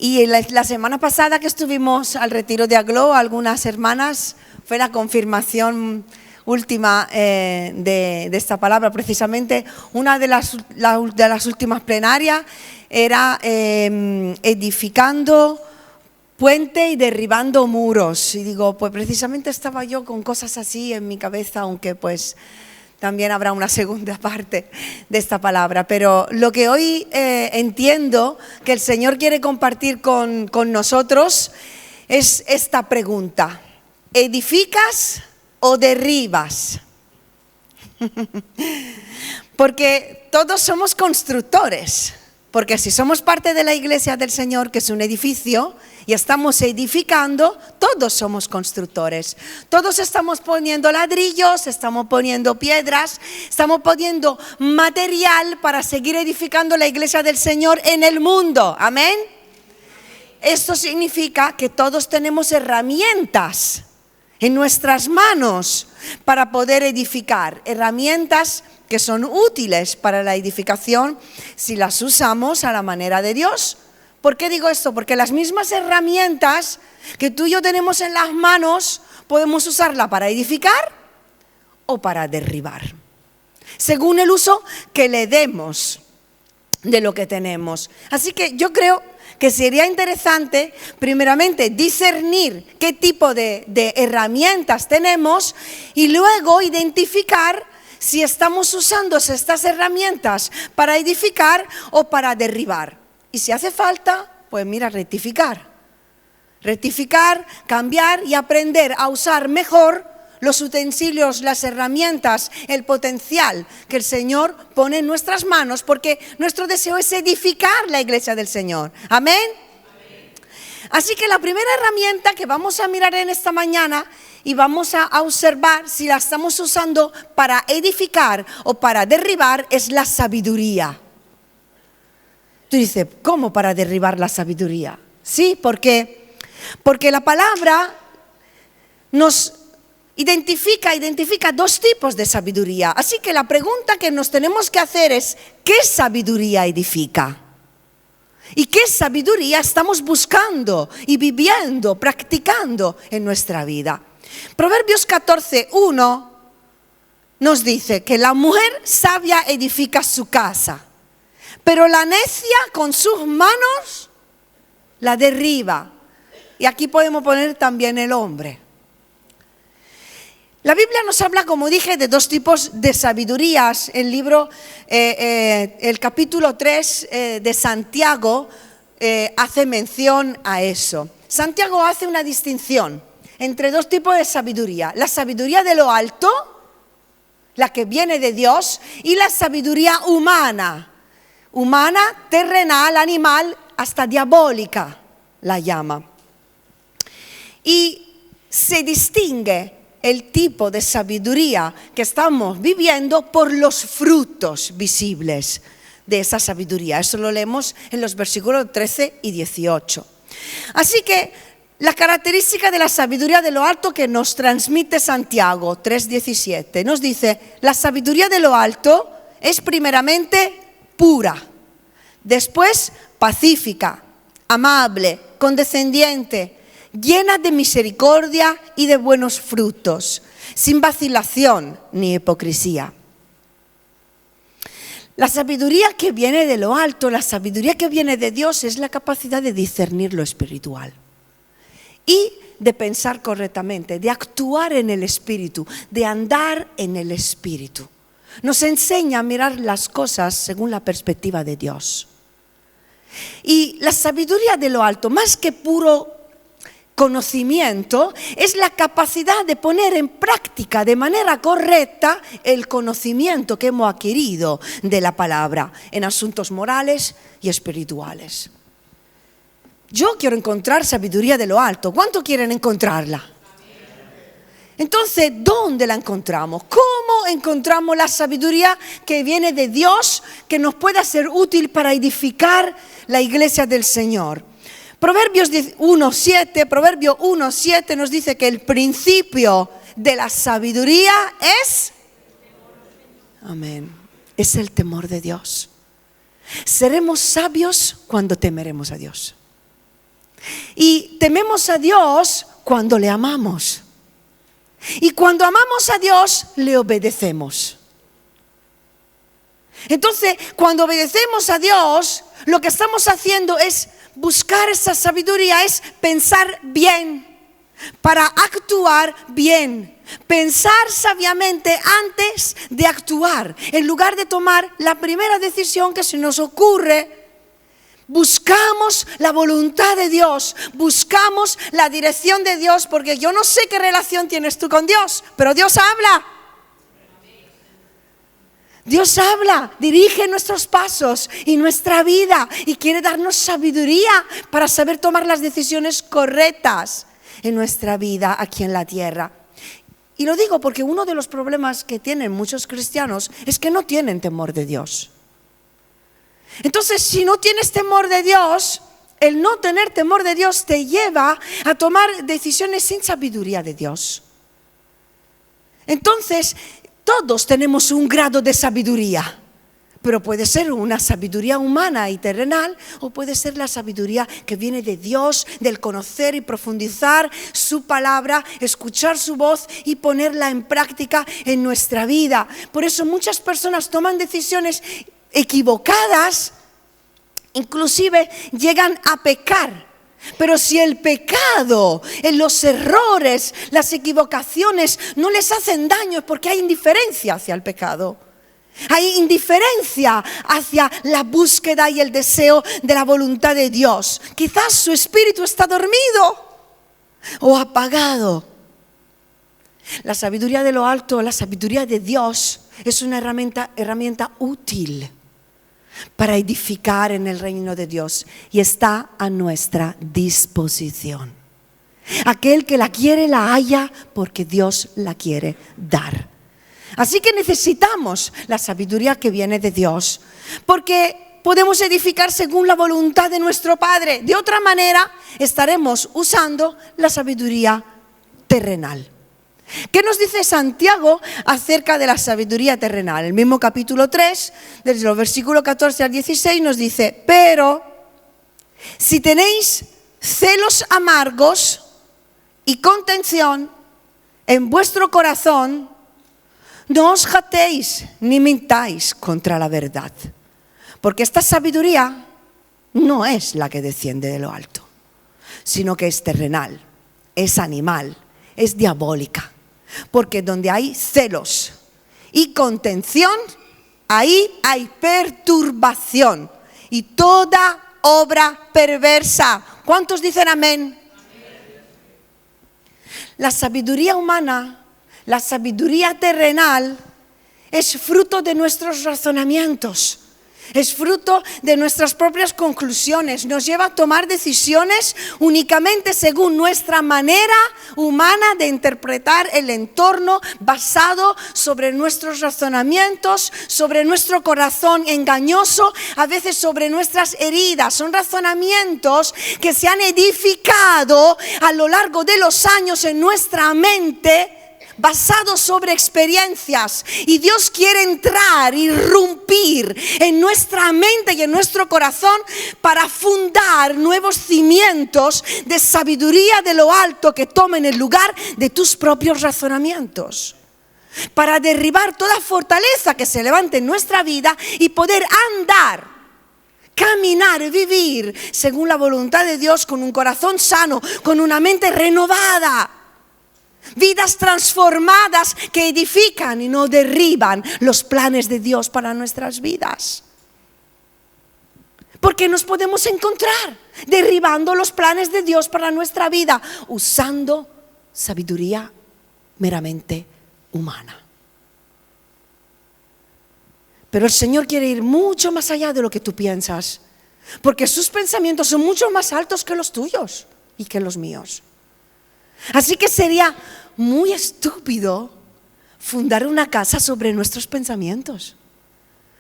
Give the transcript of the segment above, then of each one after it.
Y la semana pasada que estuvimos al retiro de Aglo, algunas hermanas, fue la confirmación última de esta palabra. Precisamente una de las últimas plenarias era edificando puente y derribando muros. Y digo, pues precisamente estaba yo con cosas así en mi cabeza, aunque pues también habrá una segunda parte de esta palabra. Pero lo que hoy entiendo que el Señor quiere compartir con nosotros es esta pregunta: ¿edificas o derribas? Porque todos somos constructores. Porque si somos parte de la iglesia del Señor, que es un edificio, y estamos edificando, todos somos constructores. Todos estamos poniendo ladrillos, estamos poniendo piedras, estamos poniendo material para seguir edificando la iglesia del Señor en el mundo. Amén. Esto significa que todos tenemos herramientas en nuestras manos para poder edificar, herramientas que son útiles para la edificación si las usamos a la manera de Dios. ¿Por qué digo esto? Porque las mismas herramientas que tú y yo tenemos en las manos podemos usarla para edificar o para derribar, según el uso que le demos de lo que tenemos. Así que yo creo que sería interesante, primeramente, discernir qué tipo de herramientas tenemos y luego identificar si estamos usando estas herramientas para edificar o para derribar. Y si hace falta, pues mira, rectificar, cambiar y aprender a usar mejor los utensilios, las herramientas, el potencial que el Señor pone en nuestras manos, porque nuestro deseo es edificar la iglesia del Señor. Amén. Así que la primera herramienta que vamos a mirar en esta mañana y vamos a observar si la estamos usando para edificar o para derribar es la sabiduría. Tú dices, ¿cómo para derribar la sabiduría? Sí, porque la palabra nos identifica dos tipos de sabiduría. Así que la pregunta que nos tenemos que hacer es, ¿qué sabiduría edifica? ¿Y qué sabiduría estamos buscando y viviendo, practicando en nuestra vida? Proverbios 14:1 nos dice que la mujer sabia edifica su casa, pero la necia con sus manos la derriba. Y aquí podemos poner también el hombre. La Biblia nos habla, como dije, de dos tipos de sabidurías. El libro, el capítulo 3 de Santiago hace mención a eso. Santiago hace una distinción entre dos tipos de sabiduría: la sabiduría de lo alto, la que viene de Dios, y la sabiduría humana, terrenal, animal, hasta diabólica la llama. Y se distingue el tipo de sabiduría que estamos viviendo por los frutos visibles de esa sabiduría. Eso lo leemos en los versículos 13 y 18. Así que la característica de la sabiduría de lo alto que nos transmite Santiago 3:17 nos dice: la sabiduría de lo alto es primeramente pura, después pacífica, amable, condescendiente, llena de misericordia y de buenos frutos, sin vacilación ni hipocresía. La sabiduría que viene de lo alto, la sabiduría que viene de Dios, es la capacidad de discernir lo espiritual y de pensar correctamente, de actuar en el Espíritu, de andar en el Espíritu. Nos enseña a mirar las cosas según la perspectiva de Dios. Y la sabiduría de lo alto, más que puro conocimiento, es la capacidad de poner en práctica de manera correcta el conocimiento que hemos adquirido de la palabra en asuntos morales y espirituales. Yo quiero encontrar sabiduría de lo alto. ¿Cuánto quieren encontrarla? Entonces, ¿dónde la encontramos? ¿Cómo encontramos la sabiduría que viene de Dios, que nos pueda ser útil para edificar la iglesia del Señor? Proverbios 1:7 nos dice que el principio de la sabiduría es, amén, es el temor de Dios. Seremos sabios cuando temeremos a Dios. Y tememos a Dios cuando le amamos. Y cuando amamos a Dios, le obedecemos. Entonces, cuando obedecemos a Dios, lo que estamos haciendo es buscar esa sabiduría, es pensar bien, para actuar bien. Pensar sabiamente antes de actuar, en lugar de tomar la primera decisión que se nos ocurre. Buscamos la voluntad de Dios, buscamos la dirección de Dios, porque yo no sé qué relación tienes tú con Dios, pero Dios habla. Dios habla, dirige nuestros pasos y nuestra vida y quiere darnos sabiduría para saber tomar las decisiones correctas en nuestra vida aquí en la tierra. Y lo digo porque uno de los problemas que tienen muchos cristianos es que no tienen temor de Dios. Entonces, si no tienes temor de Dios, el no tener temor de Dios te lleva a tomar decisiones sin sabiduría de Dios. Entonces, todos tenemos un grado de sabiduría, pero puede ser una sabiduría humana y terrenal, o puede ser la sabiduría que viene de Dios, del conocer y profundizar su palabra, escuchar su voz y ponerla en práctica en nuestra vida. Por eso muchas personas toman decisiones equivocadas, inclusive llegan a pecar. Pero si el pecado, los errores, las equivocaciones no les hacen daño, es porque hay indiferencia hacia el pecado. Hay indiferencia hacia la búsqueda y el deseo de la voluntad de Dios. Quizás su espíritu está dormido o apagado. La sabiduría de lo alto, la sabiduría de Dios, es una herramienta útil para edificar en el reino de Dios y está a nuestra disposición. Aquel que la quiere la halla porque Dios la quiere dar. Así que necesitamos la sabiduría que viene de Dios, porque podemos edificar según la voluntad de nuestro Padre. De otra manera, estaremos usando la sabiduría terrenal. ¿Qué nos dice Santiago acerca de la sabiduría terrenal? El mismo capítulo 3, desde los versículos 14 al 16, nos dice: pero si tenéis celos amargos y contención en vuestro corazón, no os jactéis ni mintáis contra la verdad, porque esta sabiduría no es la que desciende de lo alto, sino que es terrenal, es animal, es diabólica. Porque donde hay celos y contención, ahí hay perturbación y toda obra perversa. ¿Cuántos dicen amén? La sabiduría humana, la sabiduría terrenal, es fruto de nuestros razonamientos. Es fruto de nuestras propias conclusiones. Nos lleva a tomar decisiones únicamente según nuestra manera humana de interpretar el entorno, basado sobre nuestros razonamientos, sobre nuestro corazón engañoso, a veces sobre nuestras heridas. Son razonamientos que se han edificado a lo largo de los años en nuestra mente, basados sobre experiencias, y Dios quiere entrar, irrumpir en nuestra mente y en nuestro corazón para fundar nuevos cimientos de sabiduría de lo alto que tomen el lugar de tus propios razonamientos, para derribar toda fortaleza que se levante en nuestra vida y poder andar, caminar, vivir según la voluntad de Dios, con un corazón sano, con una mente renovada. Vidas transformadas que edifican y no derriban los planes de Dios para nuestras vidas. Porque nos podemos encontrar derribando los planes de Dios para nuestra vida, usando sabiduría meramente humana. Pero el Señor quiere ir mucho más allá de lo que tú piensas, porque sus pensamientos son mucho más altos que los tuyos y que los míos. Así que sería muy estúpido fundar una casa sobre nuestros pensamientos,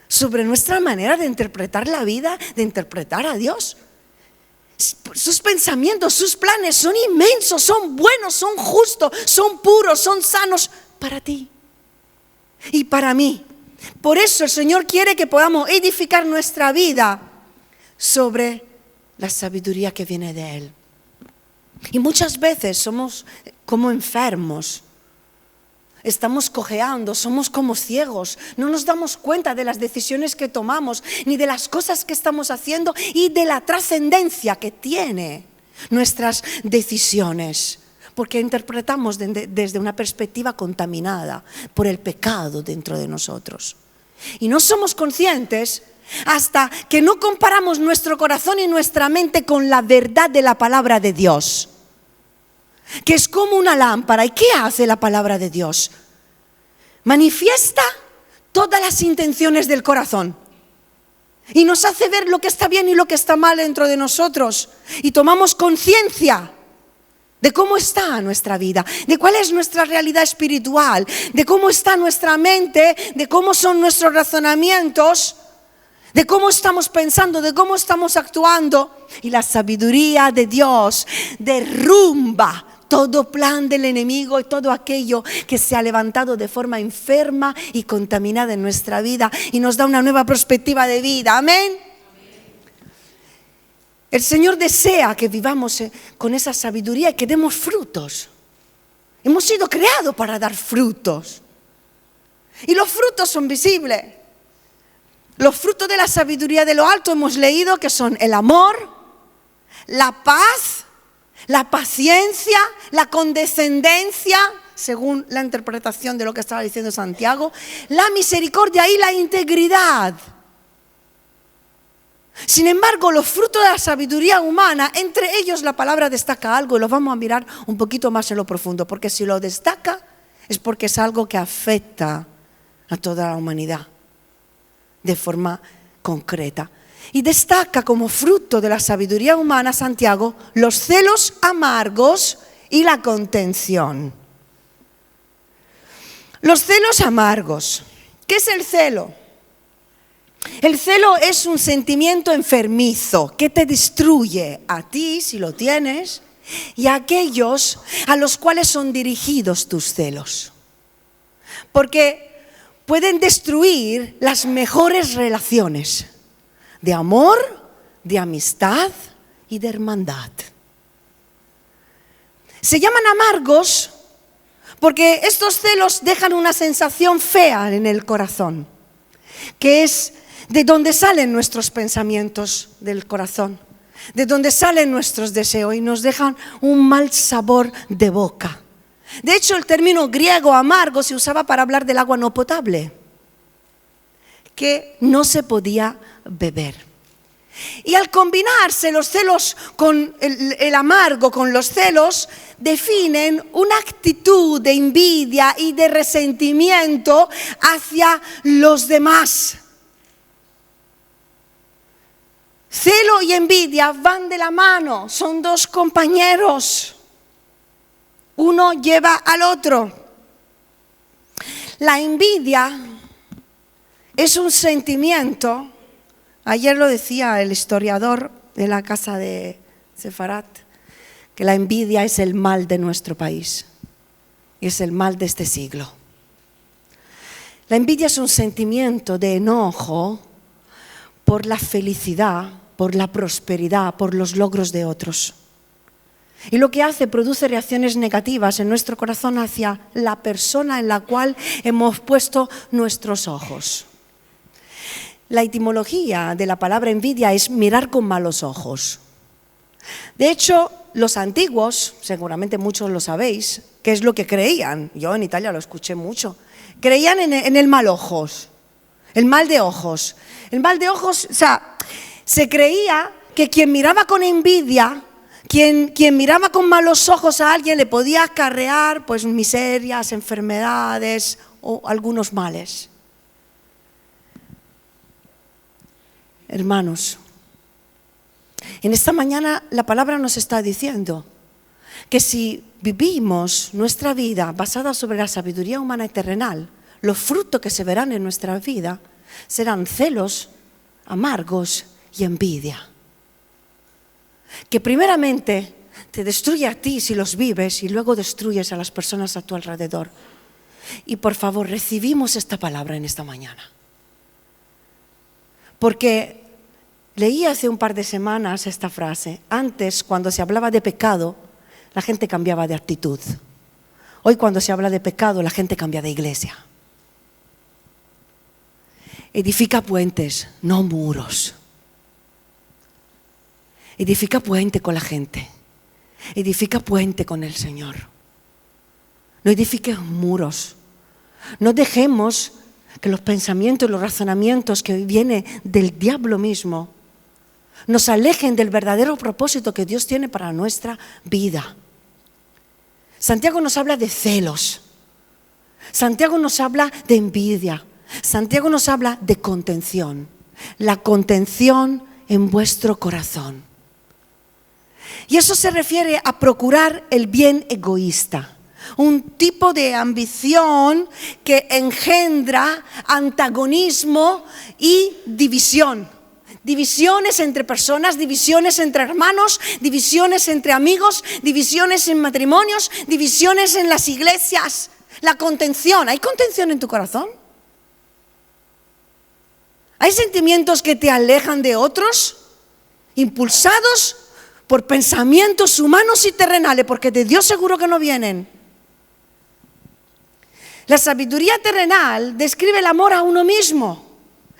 sobre nuestra manera de interpretar la vida, de interpretar a Dios. Sus pensamientos, sus planes son inmensos, son buenos, son justos, son puros, son sanos para ti y para mí. Por eso el Señor quiere que podamos edificar nuestra vida sobre la sabiduría que viene de Él. Y muchas veces somos como enfermos. Estamos cojeando, somos como ciegos, no nos damos cuenta de las decisiones que tomamos, ni de las cosas que estamos haciendo y de la trascendencia que tiene nuestras decisiones, porque interpretamos desde una perspectiva contaminada por el pecado dentro de nosotros. Y no somos conscientes hasta que no comparamos nuestro corazón y nuestra mente con la verdad de la palabra de Dios, que es como una lámpara. ¿Y qué hace la palabra de Dios? Manifiesta todas las intenciones del corazón y nos hace ver lo que está bien y lo que está mal dentro de nosotros, y tomamos conciencia de cómo está nuestra vida, de cuál es nuestra realidad espiritual, de cómo está nuestra mente, de cómo son nuestros razonamientos, de cómo estamos pensando, de cómo estamos actuando. Y la sabiduría de Dios derrumba todo plan del enemigo y todo aquello que se ha levantado de forma enferma y contaminada en nuestra vida, y nos da una nueva perspectiva de vida. Amén. El Señor desea que vivamos con esa sabiduría y que demos frutos. Hemos sido creados para dar frutos. Y los frutos son visibles. Los frutos de la sabiduría de lo alto hemos leído que son el amor, la paz, la paciencia, la condescendencia, según la interpretación de lo que estaba diciendo Santiago, la misericordia y la integridad. Sin embargo, los frutos de la sabiduría humana, entre ellos la palabra destaca algo, y lo vamos a mirar un poquito más en lo profundo, porque si lo destaca es porque es algo que afecta a toda la humanidad de forma concreta. Y destaca como fruto de la sabiduría humana, Santiago, los celos amargos y la contención. Los celos amargos. ¿Qué es el celo? El celo es un sentimiento enfermizo que te destruye a ti, si lo tienes, y a aquellos a los cuales son dirigidos tus celos. Porque pueden destruir las mejores relaciones de amor, de amistad y de hermandad. Se llaman amargos porque estos celos dejan una sensación fea en el corazón, que es de donde salen nuestros pensamientos del corazón, de donde salen nuestros deseos, y nos dejan un mal sabor de boca. De hecho, el término griego amargo se usaba para hablar del agua no potable, que no se podía beber. Y al combinarse los celos con el amargo con los celos, definen una actitud de envidia y de resentimiento hacia los demás. Celo y envidia van de la mano, son dos compañeros. Uno lleva al otro. La envidia es un sentimiento, ayer lo decía el historiador de la casa de Sefarat, que la envidia es el mal de nuestro país, es el mal de este siglo. La envidia es un sentimiento de enojo por la felicidad, por la prosperidad, por los logros de otros. Y lo que hace, produce reacciones negativas en nuestro corazón hacia la persona en la cual hemos puesto nuestros ojos. La etimología de la palabra envidia es mirar con malos ojos. De hecho, los antiguos, seguramente muchos lo sabéis, ¿qué es lo que creían? Yo en Italia lo escuché mucho. Creían en el mal ojos, el mal de ojos. El mal de ojos, o sea, se creía que quien miraba con envidia, quien miraba con malos ojos a alguien, le podía acarrear pues miserias, enfermedades o algunos males. Hermanos, en esta mañana la palabra nos está diciendo que si vivimos nuestra vida basada sobre la sabiduría humana y terrenal, los frutos que se verán en nuestra vida serán celos, amargos y envidia. Que primeramente te destruye a ti si los vives y luego destruyes a las personas a tu alrededor. Y por favor, recibimos esta palabra en esta mañana. Porque leí hace un par de semanas esta frase. Antes, cuando se hablaba de pecado, la gente cambiaba de actitud. Hoy cuando se habla de pecado, la gente cambia de iglesia. Edifica puentes, no muros. Edifica puente con la gente. Edifica puente con el Señor. No edifiques muros. No dejemos que los pensamientos y los razonamientos que vienen del diablo mismo nos alejen del verdadero propósito que Dios tiene para nuestra vida. Santiago nos habla de celos. Santiago nos habla de envidia. Santiago nos habla de contención. La contención en vuestro corazón. Y eso se refiere a procurar el bien egoísta. Un tipo de ambición que engendra antagonismo y división. Divisiones entre personas, divisiones entre hermanos, divisiones entre amigos, divisiones en matrimonios, divisiones en las iglesias. La contención. ¿Hay contención en tu corazón? ¿Hay sentimientos que te alejan de otros? Impulsados por pensamientos humanos y terrenales, porque de Dios seguro que no vienen. La sabiduría terrenal describe el amor a uno mismo,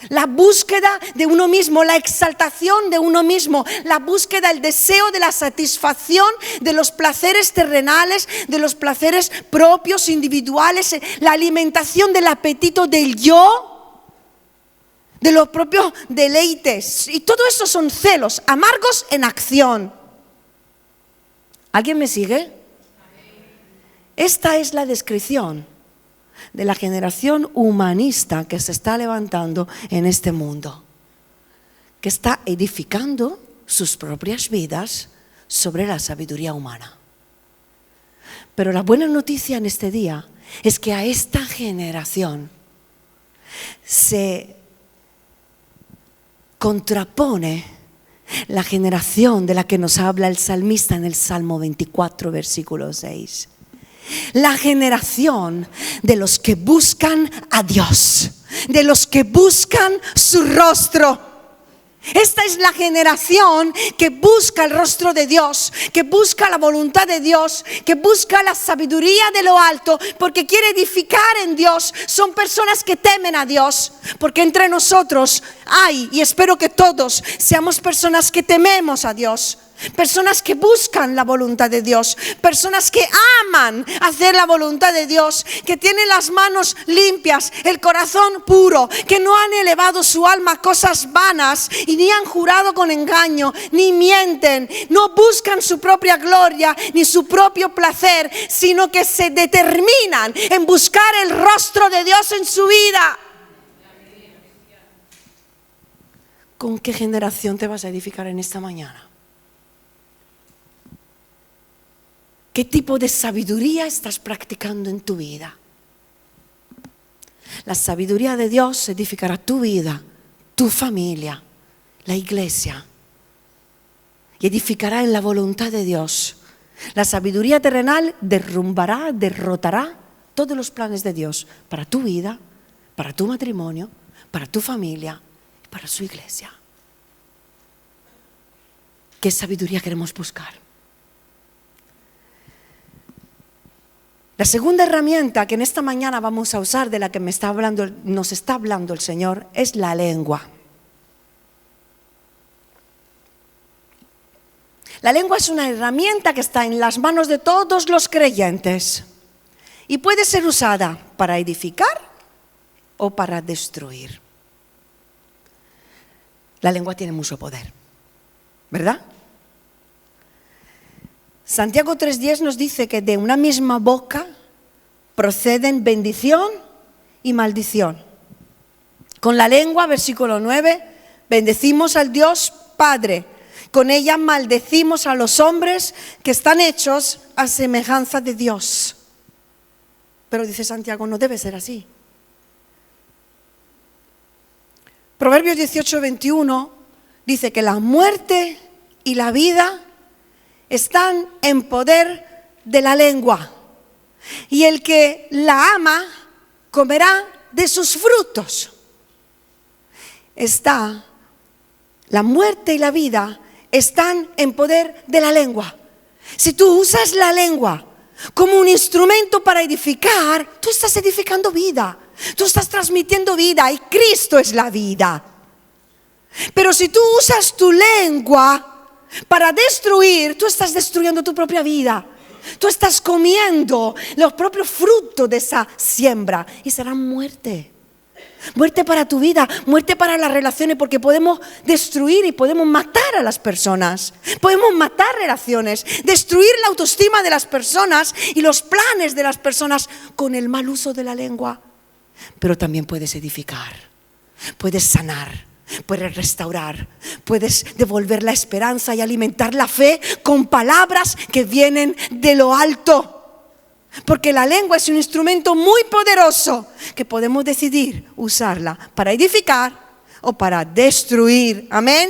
la búsqueda de uno mismo, la exaltación de uno mismo, la búsqueda, el deseo de la satisfacción de los placeres terrenales, de los placeres propios, individuales, la alimentación del apetito del yo, de los propios deleites. Y todo eso son celos, amargos en acción. ¿Alguien me sigue? Esta es la descripción de la generación humanista que se está levantando en este mundo, que está edificando sus propias vidas sobre la sabiduría humana. Pero la buena noticia en este día es que a esta generación se contrapone la generación de la que nos habla el salmista en el Salmo 24, versículo 6. La generación de los que buscan a Dios, de los que buscan su rostro. Esta es la generación que busca el rostro de Dios, que busca la voluntad de Dios, que busca la sabiduría de lo alto, porque quiere edificar en Dios. Son personas que temen a Dios, porque entre nosotros hay, y espero que todos seamos personas que tememos a Dios. Personas que buscan la voluntad de Dios, personas que aman hacer la voluntad de Dios, que tienen las manos limpias, el corazón puro, que no han elevado su alma a cosas vanas y ni han jurado con engaño, ni mienten, no buscan su propia gloria ni su propio placer, sino que se determinan en buscar el rostro de Dios en su vida. ¿Con qué generación te vas a edificar en esta mañana? ¿Qué tipo de sabiduría estás practicando en tu vida? La sabiduría de Dios edificará tu vida, tu familia, la iglesia. Y edificará en la voluntad de Dios. La sabiduría terrenal derrotará todos los planes de Dios para tu vida, para tu matrimonio, para tu familia y para su iglesia. ¿Qué sabiduría queremos buscar? La segunda herramienta que en esta mañana vamos a usar, de la que nos está hablando el Señor, es la lengua. La lengua es una herramienta que está en las manos de todos los creyentes y puede ser usada para edificar o para destruir. La lengua tiene mucho poder, ¿verdad? Santiago 3:10 nos dice que de una misma boca proceden bendición y maldición. Con la lengua, versículo 9, bendecimos al Dios Padre. Con ella maldecimos a los hombres que están hechos a semejanza de Dios. Pero dice Santiago, no debe ser así. Proverbios 18:21 dice que la muerte y la vida están en poder de la lengua, y el que la ama comerá de sus frutos. La muerte y la vida están en poder de la lengua. Si tú usas la lengua como un instrumento para edificar, tú estás edificando vida. Tú estás transmitiendo vida y Cristo es la vida. Pero si tú usas tu lengua para destruir, tú estás destruyendo tu propia vida. Tú estás comiendo los propios frutos de esa siembra y será muerte. Muerte para tu vida, muerte para las relaciones, porque podemos destruir y podemos matar a las personas. Podemos matar relaciones, destruir la autoestima de las personas y los planes de las personas con el mal uso de la lengua. Pero también puedes edificar, puedes sanar, puedes restaurar, puedes devolver la esperanza y alimentar la fe con palabras que vienen de lo alto. Porque la lengua es un instrumento muy poderoso que podemos decidir usarla para edificar o para destruir. Amén.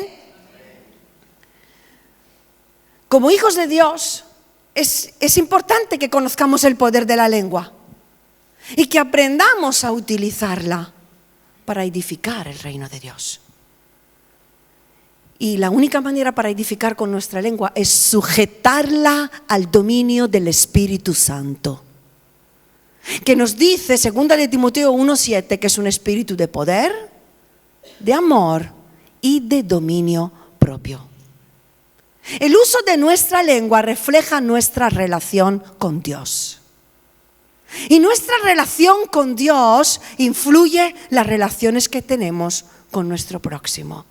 Como hijos de Dios, es importante que conozcamos el poder de la lengua y que aprendamos a utilizarla para edificar el reino de Dios. Y la única manera para edificar con nuestra lengua es sujetarla al dominio del Espíritu Santo, que nos dice, 2 de Timoteo 1:7, que es un espíritu de poder, de amor y de dominio propio. El uso de nuestra lengua refleja nuestra relación con Dios. Y nuestra relación con Dios influye las relaciones que tenemos con nuestro próximo.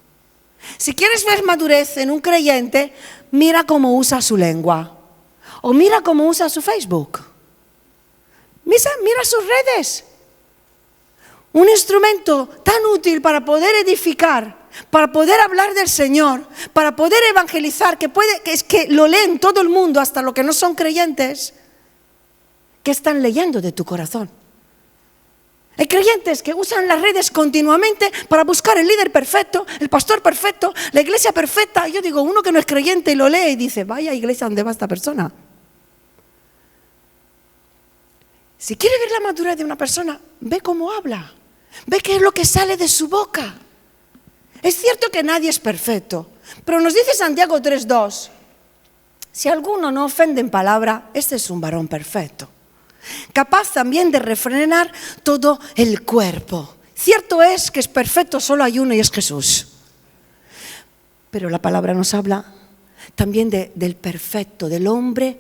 Si quieres ver madurez en un creyente, mira cómo usa su lengua. O mira cómo usa su Facebook. Mira sus redes. Un instrumento tan útil para poder edificar, para poder hablar del Señor, para poder evangelizar, que es que lo leen todo el mundo, hasta los que no son creyentes, que están leyendo de tu corazón. Hay creyentes que usan las redes continuamente para buscar el líder perfecto, el pastor perfecto, la iglesia perfecta. Yo digo, uno que no es creyente y lo lee y dice, vaya iglesia, ¿dónde va esta persona? Si quieres ver la madurez de una persona, ve cómo habla, ve qué es lo que sale de su boca. Es cierto que nadie es perfecto, pero nos dice Santiago 3:2, si alguno no ofende en palabra, este es un varón perfecto, capaz también de refrenar todo el cuerpo. Cierto es que es perfecto, solo hay uno y es Jesús. Pero la palabra nos habla también del perfecto, del hombre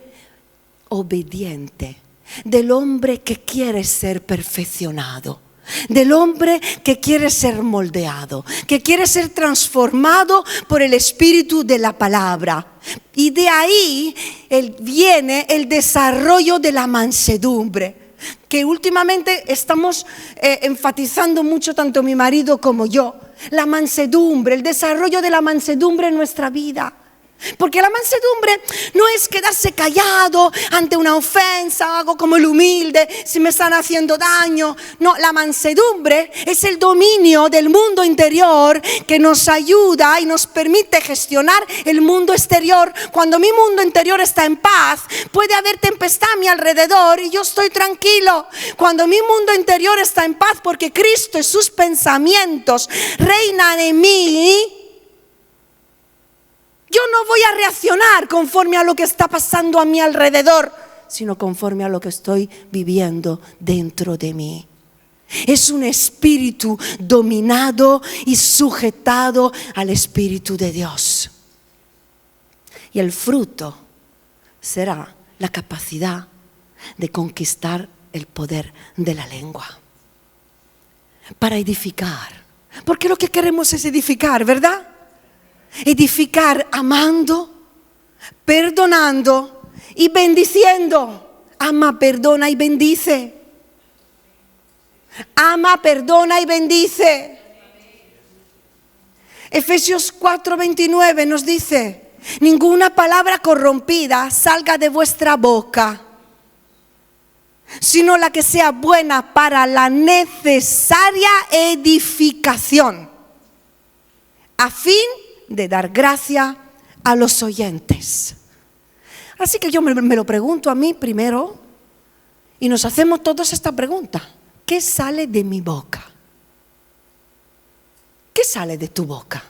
obediente, del hombre que quiere ser perfeccionado, del hombre que quiere ser moldeado, que quiere ser transformado por el espíritu de la palabra. Y de ahí viene el desarrollo de la mansedumbre, que últimamente estamos enfatizando mucho, tanto mi marido como yo. La mansedumbre, el desarrollo de la mansedumbre en nuestra vida. Porque la mansedumbre no es quedarse callado ante una ofensa, hago como el humilde, si me están haciendo daño. No, la mansedumbre es el dominio del mundo interior que nos ayuda y nos permite gestionar el mundo exterior. Cuando mi mundo interior está en paz, puede haber tempestad a mi alrededor y yo estoy tranquilo. Cuando mi mundo interior está en paz porque Cristo y sus pensamientos reinan en mí, yo no voy a reaccionar conforme a lo que está pasando a mi alrededor, sino conforme a lo que estoy viviendo dentro de mí. Es un espíritu dominado y sujetado al Espíritu de Dios. Y el fruto será la capacidad de conquistar el poder de la lengua. Para edificar. Porque lo que queremos es edificar, ¿verdad? Edificar amando, perdonando y bendiciendo. Ama, perdona y bendice. Ama, perdona y bendice. Efesios 4:29 nos dice, ninguna palabra corrompida salga de vuestra boca, sino la que sea buena para la necesaria edificación, a fin de dar gracia a los oyentes. Así que yo me lo pregunto a mí primero y nos hacemos todos esta pregunta. ¿Qué sale de mi boca? ¿Qué sale de tu boca?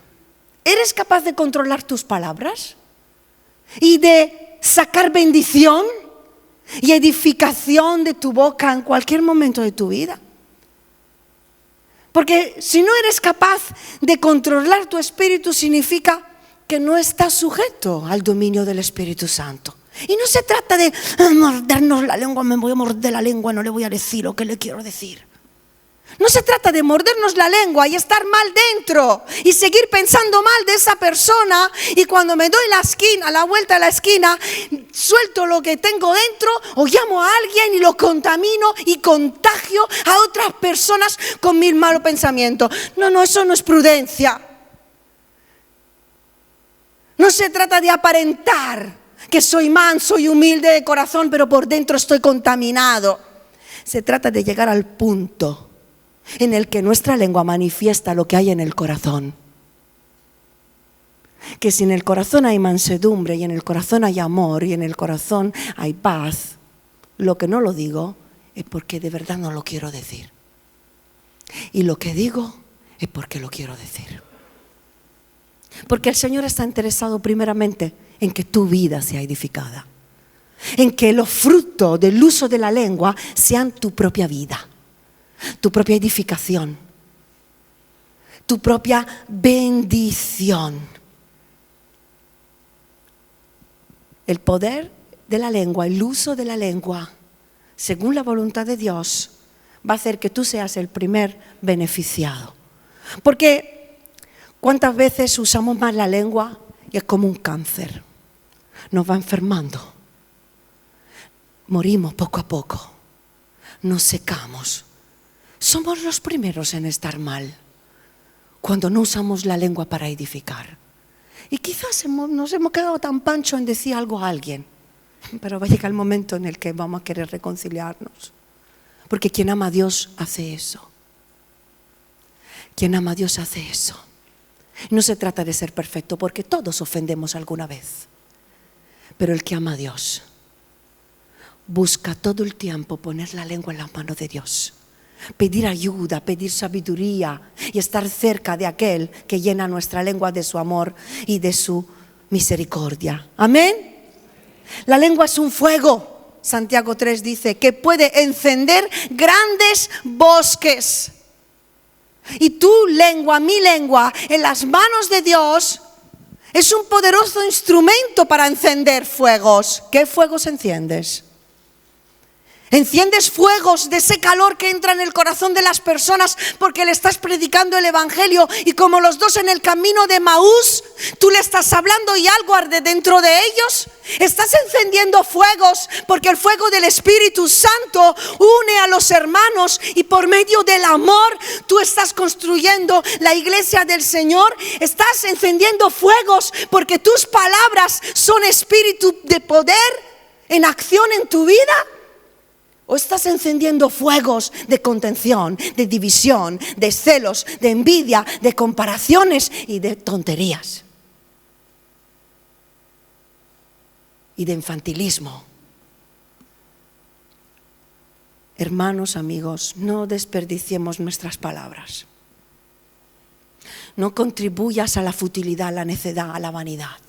¿Eres capaz de controlar tus palabras? Y de sacar bendición y edificación de tu boca en cualquier momento de tu vida. Porque si no eres capaz de controlar tu espíritu, significa que no estás sujeto al dominio del Espíritu Santo. Y no se trata de mordernos la lengua, me voy a morder la lengua, no le voy a decir lo que le quiero decir. No se trata de mordernos la lengua y estar mal dentro y seguir pensando mal de esa persona, y cuando me doy la vuelta a la esquina, suelto lo que tengo dentro o llamo a alguien y lo contamino y contagio a otras personas con mis malos pensamientos. No, eso no es prudencia. No se trata de aparentar que soy manso y humilde de corazón, pero por dentro estoy contaminado. Se trata de llegar al punto en el que nuestra lengua manifiesta lo que hay en el corazón. Que si en el corazón hay mansedumbre y en el corazón hay amor y en el corazón hay paz, lo que no lo digo es porque de verdad no lo quiero decir. Y lo que digo es porque lo quiero decir. Porque el Señor está interesado primeramente en que tu vida sea edificada, en que los frutos del uso de la lengua sean tu propia vida, tu propia edificación, tu propia bendición. El poder de la lengua, el uso de la lengua, según la voluntad de Dios, va a hacer que tú seas el primer beneficiado. Porque ¿cuántas veces usamos más la lengua y es como un cáncer? Nos va enfermando. Morimos poco a poco. Nos secamos. Somos los primeros en estar mal cuando no usamos la lengua para edificar. Y quizás nos hemos quedado tan pancho en decir algo a alguien, pero va a llegar el momento en el que vamos a querer reconciliarnos. Porque quien ama a Dios hace eso. Quien ama a Dios hace eso. No se trata de ser perfecto, porque todos ofendemos alguna vez. Pero el que ama a Dios busca todo el tiempo poner la lengua en las manos de Dios, pedir ayuda, pedir sabiduría y estar cerca de aquel que llena nuestra lengua de su amor y de su misericordia. Amén. La lengua es un fuego, Santiago 3 dice, que puede encender grandes bosques. Y tu lengua, mi lengua, en las manos de Dios, es un poderoso instrumento para encender fuegos. ¿Qué fuegos enciendes? Enciendes fuegos de ese calor que entra en el corazón de las personas porque le estás predicando el Evangelio, y como los dos en el camino de Maús, tú le estás hablando y algo arde dentro de ellos. Estás encendiendo fuegos porque el fuego del Espíritu Santo une a los hermanos, y por medio del amor tú estás construyendo la iglesia del Señor. Estás encendiendo fuegos porque tus palabras son espíritu de poder en acción en tu vida. ¿O estás encendiendo fuegos de contención, de división, de celos, de envidia, de comparaciones y de tonterías? Y de infantilismo. Hermanos, amigos, no desperdiciemos nuestras palabras. No contribuyas a la futilidad, a la necedad, a la vanidad.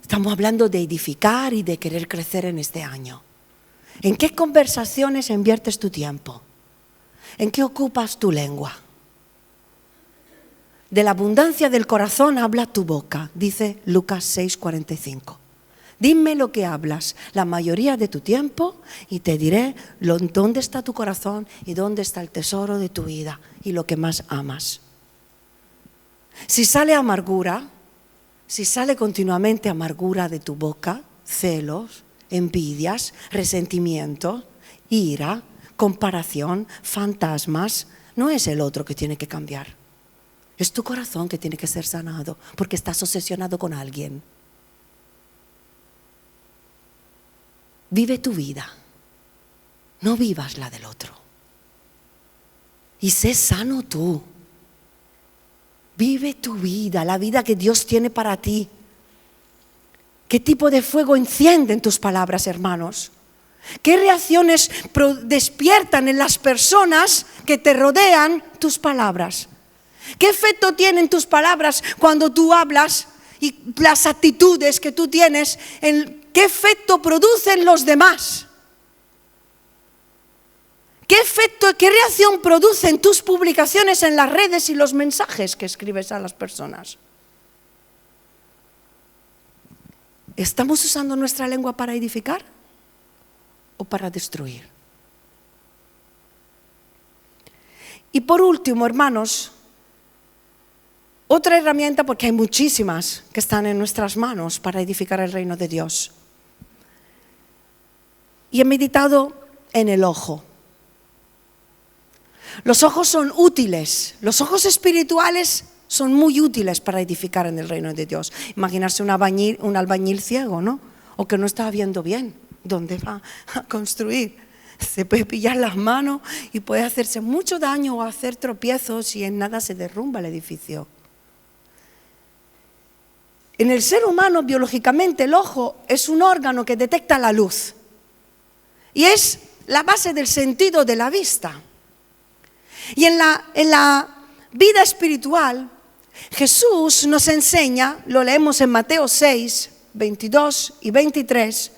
Estamos hablando de edificar y de querer crecer en este año. ¿En qué conversaciones inviertes tu tiempo? ¿En qué ocupas tu lengua? De la abundancia del corazón habla tu boca, dice Lucas 6:45. Dime lo que hablas la mayoría de tu tiempo y te diré dónde está tu corazón y dónde está el tesoro de tu vida y lo que más amas. Si sale amargura, si sale continuamente amargura de tu boca, celos, envidias, resentimiento, ira, comparación, fantasmas, no es el otro que tiene que cambiar. Es tu corazón que tiene que ser sanado porque estás obsesionado con alguien. Vive tu vida, no vivas la del otro. Y sé sano tú. Vive tu vida, la vida que Dios tiene para ti. ¿Qué tipo de fuego encienden tus palabras, hermanos? ¿Qué reacciones despiertan en las personas que te rodean tus palabras? ¿Qué efecto tienen tus palabras cuando tú hablas y las actitudes que tú tienes, ¿qué efecto producen los demás? ¿Qué efecto, qué reacción producen tus publicaciones en las redes y los mensajes que escribes a las personas? ¿Estamos usando nuestra lengua para edificar o para destruir? Y por último, hermanos, otra herramienta, porque hay muchísimas que están en nuestras manos para edificar el reino de Dios. Y he meditado en el ojo. Los ojos son útiles, los ojos espirituales son muy útiles para edificar en el reino de Dios. Imaginarse un albañil ciego, ¿no? O que no está viendo bien dónde va a construir. Se puede pillar las manos y puede hacerse mucho daño o hacer tropiezos y en nada se derrumba el edificio. En el ser humano, biológicamente, el ojo es un órgano que detecta la luz y es la base del sentido de la vista. Y en la vida espiritual, Jesús nos enseña, lo leemos en Mateo 6, 22 y 23,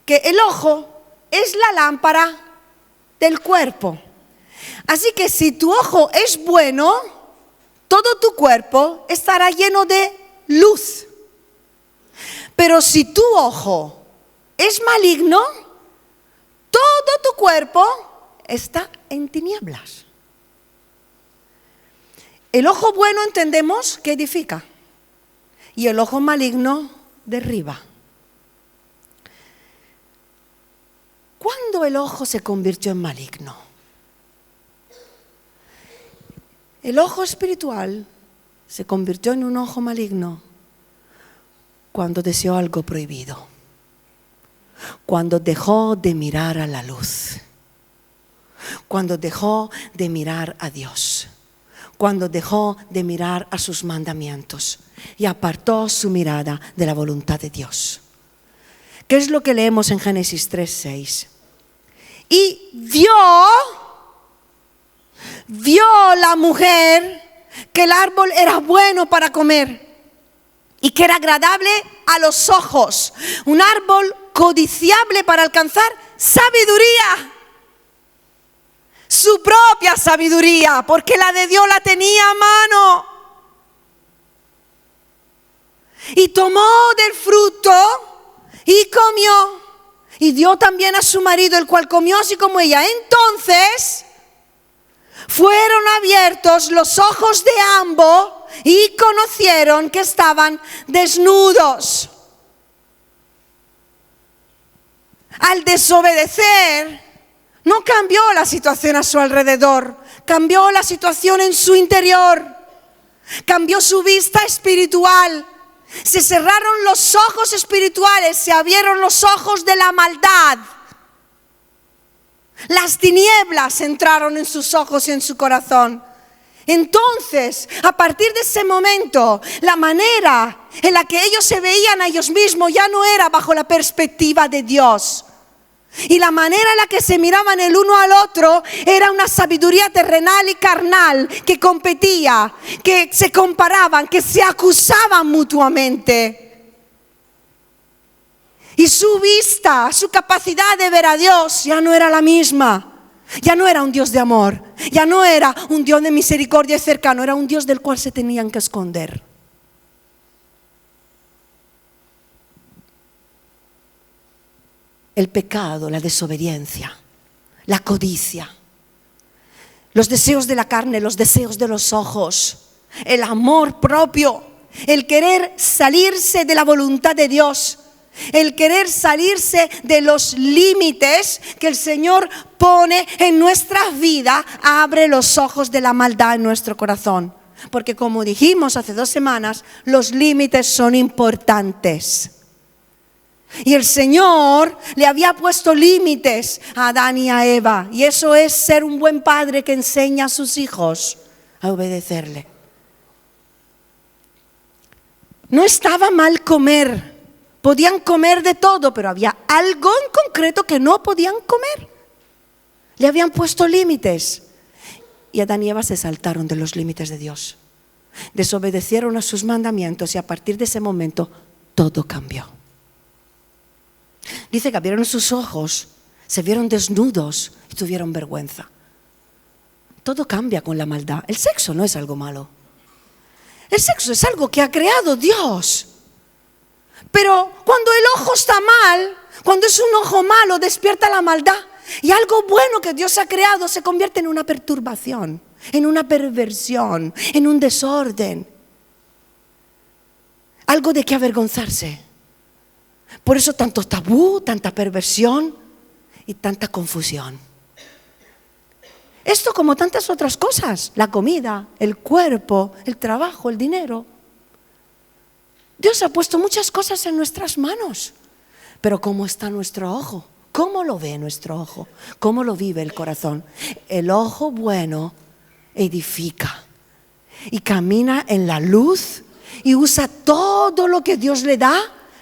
que el ojo es la lámpara del cuerpo. Así que si tu ojo es bueno, todo tu cuerpo estará lleno de luz. Pero si tu ojo es maligno, todo tu cuerpo está en tinieblas. El ojo bueno entendemos que edifica y el ojo maligno derriba. ¿Cuándo el ojo se convirtió en maligno? El ojo espiritual se convirtió en un ojo maligno cuando deseó algo prohibido, cuando dejó de mirar a la luz, cuando dejó de mirar a Dios, cuando dejó de mirar a sus mandamientos y apartó su mirada de la voluntad de Dios. ¿Qué es lo que leemos en Génesis 3:6? Y vio la mujer que el árbol era bueno para comer y que era agradable a los ojos, un árbol codiciable para alcanzar sabiduría. Su propia sabiduría, porque la de Dios la tenía a mano. Y tomó del fruto y comió. Y dio también a su marido, el cual comió así como ella. Entonces fueron abiertos los ojos de ambos y conocieron que estaban desnudos. Al desobedecer, no cambió la situación a su alrededor, cambió la situación en su interior, cambió su vista espiritual. Se cerraron los ojos espirituales, se abrieron los ojos de la maldad. Las tinieblas entraron en sus ojos y en su corazón. Entonces, a partir de ese momento, la manera en la que ellos se veían a ellos mismos ya no era bajo la perspectiva de Dios. Y la manera en la que se miraban el uno al otro era una sabiduría terrenal y carnal que competía, que se comparaban, que se acusaban mutuamente. Y su vista, su capacidad de ver a Dios ya no era la misma. Ya no era un Dios de amor, ya no era un Dios de misericordia y cercano, era un Dios del cual se tenían que esconder. El pecado, la desobediencia, la codicia, los deseos de la carne, los deseos de los ojos, el amor propio, el querer salirse de la voluntad de Dios, el querer salirse de los límites que el Señor pone en nuestra vida, abre los ojos de la maldad en nuestro corazón. Porque como dijimos hace 2 semanas, los límites son importantes. Y el Señor le había puesto límites a Adán y a Eva. Y eso es ser un buen padre que enseña a sus hijos a obedecerle. No estaba mal comer. Podían comer de todo, pero había algo en concreto que no podían comer. Le habían puesto límites. Y Adán y Eva se saltaron de los límites de Dios. desobedecieron a sus mandamientos y a partir de ese momento todo cambió. Dice que abrieron sus ojos, se vieron desnudos y tuvieron vergüenza. Todo cambia con la maldad. El sexo no es algo malo. El sexo es algo que ha creado Dios. Pero cuando el ojo está mal, cuando es un ojo malo, despierta la maldad. Y algo bueno que Dios ha creado se convierte en una perturbación, en una perversión, en un desorden. Algo de que avergonzarse. Por eso tanto tabú, tanta perversión y tanta confusión. Esto como tantas otras cosas, la comida, el cuerpo, el trabajo, el dinero. Dios ha puesto muchas cosas en nuestras manos, pero ¿cómo está nuestro ojo? ¿Cómo lo ve nuestro ojo? ¿Cómo lo vive el corazón? El ojo bueno edifica y camina en la luz y usa todo lo que Dios le da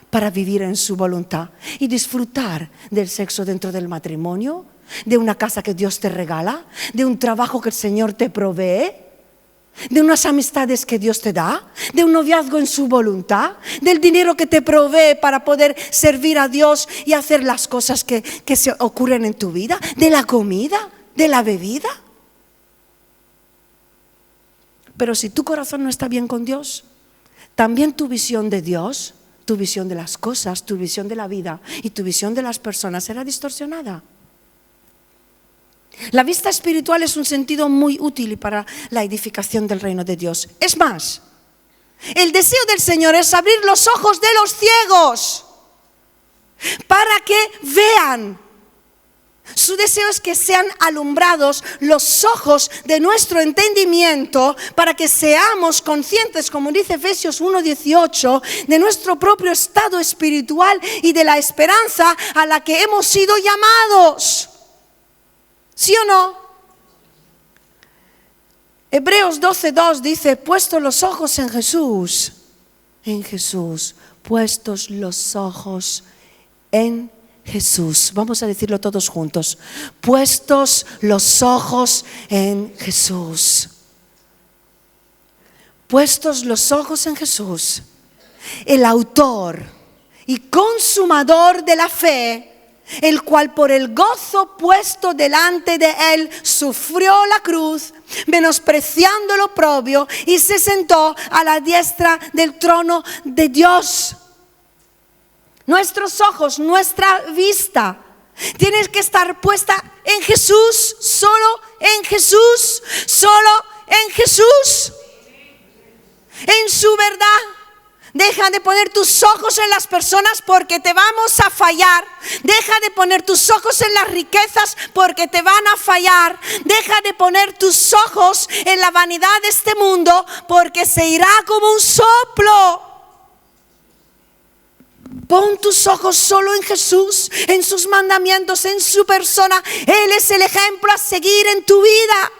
para vivir en su voluntad y disfrutar del sexo dentro del matrimonio, de una casa que Dios te regala, de un trabajo que el Señor te provee, de unas amistades que Dios te da, de un noviazgo en su voluntad, del dinero que te provee para poder servir a Dios y hacer las cosas que se ocurren en tu vida, de la comida, de la bebida. Pero si tu corazón no está bien con Dios, también tu visión de Dios, tu visión de las cosas, tu visión de la vida y tu visión de las personas será distorsionada. La vista espiritual es un sentido muy útil para la edificación del reino de Dios. Es más, el deseo del Señor es abrir los ojos de los ciegos para que vean. Su deseo es que sean alumbrados los ojos de nuestro entendimiento para que seamos conscientes, como dice Efesios 1:18, de nuestro propio estado espiritual y de la esperanza a la que hemos sido llamados. ¿Sí o no? Hebreos 12:2 dice, puestos los ojos en Jesús, puestos los ojos en Jesús. Vamos a decirlo todos juntos. Puestos los ojos en Jesús. Puestos los ojos en Jesús, el autor y consumador de la fe, el cual por el gozo puesto delante de él sufrió la cruz, menospreciando el oprobio, y se sentó a la diestra del trono de Dios. Nuestros ojos, nuestra vista, tiene que estar puesta en Jesús, solo en Jesús, solo en Jesús, en su verdad. Deja de poner tus ojos en las personas porque te vamos a fallar. Deja de poner tus ojos en las riquezas porque te van a fallar. Deja de poner tus ojos en la vanidad de este mundo porque se irá como un soplo. Pon tus ojos solo en Jesús, en sus mandamientos, en su persona. Él es el ejemplo a seguir en tu vida.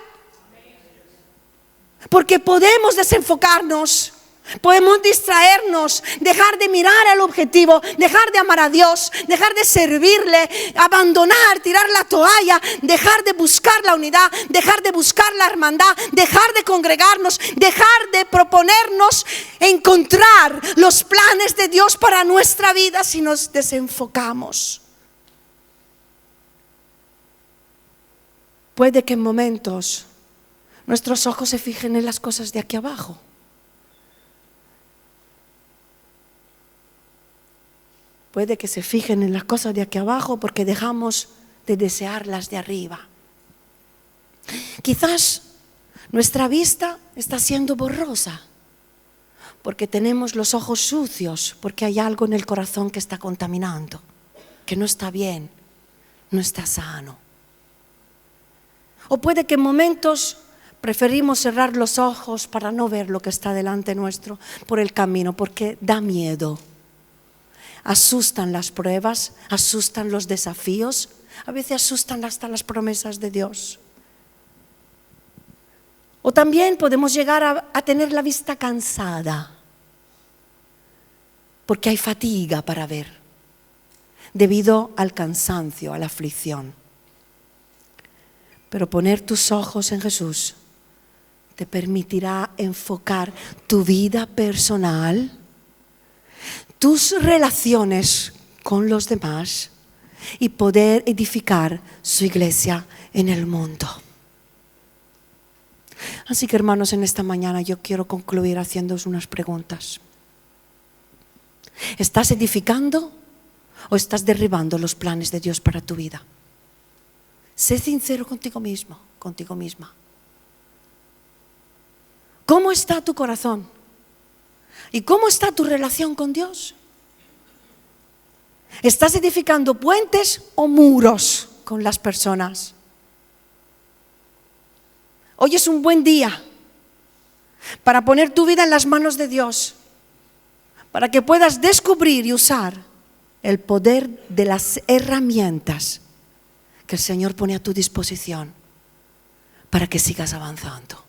Porque podemos desenfocarnos. Podemos distraernos, dejar de mirar al objetivo, dejar de amar a Dios, dejar de servirle, abandonar, tirar la toalla, dejar de buscar la unidad, dejar de buscar la hermandad, dejar de congregarnos, dejar de proponernos encontrar los planes de Dios para nuestra vida si nos desenfocamos. Puede que en momentos nuestros ojos se fijen en las cosas de aquí abajo. Puede que se fijen en las cosas de aquí abajo porque dejamos de desear las de arriba. Quizás nuestra vista está siendo borrosa porque tenemos los ojos sucios, porque hay algo en el corazón que está contaminando, que no está bien, no está sano. O puede que en momentos preferimos cerrar los ojos para no ver lo que está delante nuestro por el camino, porque da miedo. Asustan las pruebas, asustan los desafíos, a veces asustan hasta las promesas de Dios. O también podemos llegar a tener la vista cansada, porque hay fatiga para ver, debido al cansancio, a la aflicción. Pero poner tus ojos en Jesús te permitirá enfocar tu vida personal, tus relaciones con los demás y poder edificar su iglesia en el mundo. Así que, hermanos, en esta mañana yo quiero concluir haciéndoos unas preguntas. ¿Estás edificando o estás derribando los planes de Dios para tu vida? Sé sincero contigo mismo, contigo misma. ¿Cómo está tu corazón? ¿Y cómo está tu relación con Dios? ¿Estás edificando puentes o muros con las personas? Hoy es un buen día para poner tu vida en las manos de Dios, para que puedas descubrir y usar el poder de las herramientas que el Señor pone a tu disposición para que sigas avanzando.